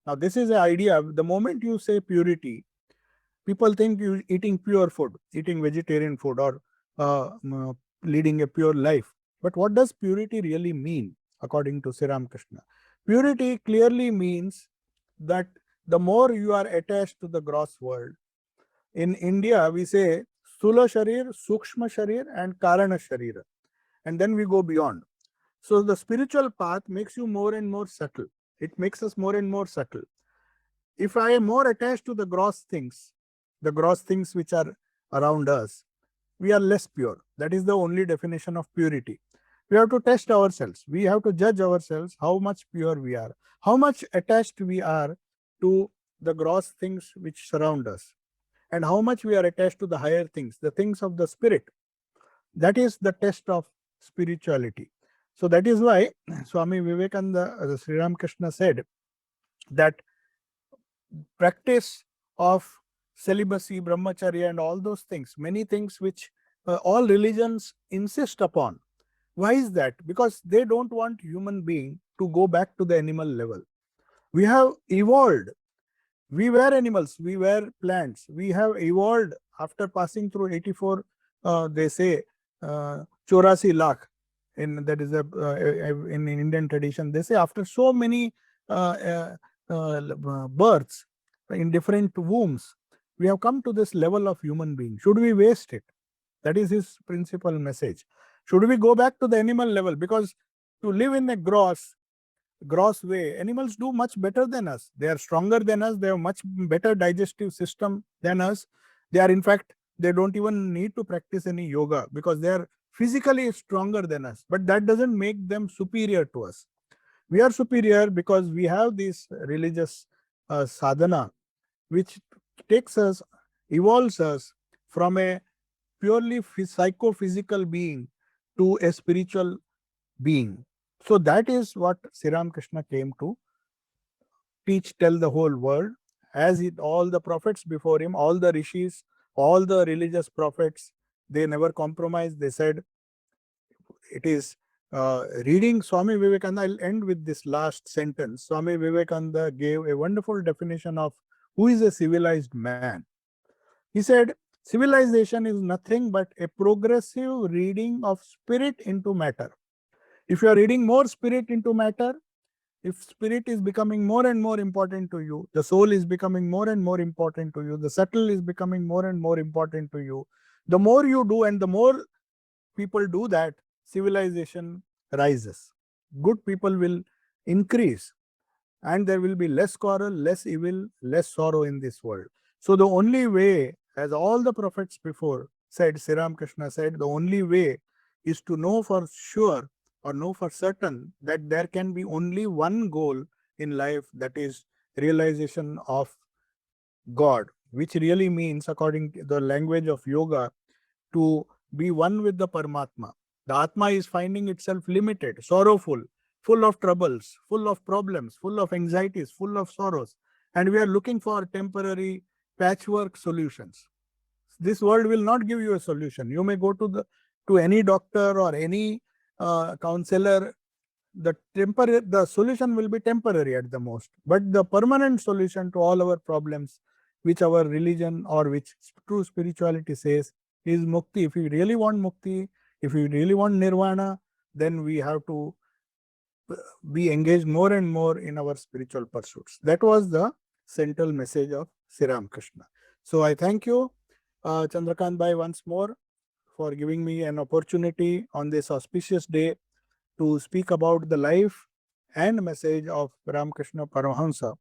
Now, this is the idea. The moment you say purity, people think you eating pure food, eating vegetarian food, or leading a pure life. But what does purity really mean, according to Sri Ramakrishna? Purity clearly means that the more you are attached to the gross world. In India, we say Sthula Sharir, Sukshma Sharir, and Karana Sharira. And then we go beyond. So the spiritual path makes you more and more subtle. It makes us more and more subtle. If I am more attached to the gross things which are around us, we are less pure. That is the only definition of purity. We have to test ourselves. We have to judge ourselves how much pure we are, how much attached we are to the gross things which surround us, and how much we are attached to the higher things, the things of the spirit. That is the test of spirituality. So that is why Swami Vivekananda, Sri Ramakrishna said that practice of celibacy, brahmacharya, and all those things, many things which all religions insist upon. Why is that? Because they don't want human being to go back to the animal level. We have evolved. We were animals, we were plants. We have evolved after passing through 84, they say, 84 lakh. That is in Indian tradition. They say after so many births in different wombs, we have come to this level of human being. Should we waste it? That is his principal message. Should we go back to the animal level? Because to live in a gross way, animals do much better than us. They are stronger than us. They have much better digestive system than us. They are, in fact, they don't even need to practice any yoga because they are physically stronger than us. But that doesn't make them superior to us. We are superior because we have this religious sadhana, which takes us, evolves us from a purely psychophysical being to a spiritual being. So that is what Sri Ramakrishna came to teach, tell the whole world. As all the prophets before him, all the rishis, all the religious prophets, they never compromised. They said, it is reading Swami Vivekananda. I'll end with this last sentence. Swami Vivekananda gave a wonderful definition of who is a civilized man. He said, civilization is nothing but a progressive reading of spirit into matter. If you are reading more spirit into matter, if spirit is becoming more and more important to you, the soul is becoming more and more important to you, the subtle is becoming more and more important to you, the more you do and the more people do that, civilization rises. Good people will increase and there will be less quarrel, less evil, less sorrow in this world. So the only way, as all the prophets before said, Sri Ramakrishna said, the only way is to know for sure or know for certain that there can be only one goal in life, that is realization of God, which really means, according to the language of yoga, to be one with the Paramatma. The Atma is finding itself limited, sorrowful, full of troubles, full of problems, full of anxieties, full of sorrows. And we are looking for temporary patchwork solutions. This world will not give you a solution. You may go to any doctor or any counselor. The solution will be temporary at the most, but the permanent solution to all our problems, which our religion or which true spirituality says, is mukti. If we really want mukti, if we really want nirvana, then we have to be engaged more and more in our spiritual pursuits. That was the central message of Sri Ramakrishna. So I thank you, Chandrakant Bhai, once more for giving me an opportunity on this auspicious day to speak about the life and message of Ramakrishna Paramahamsa.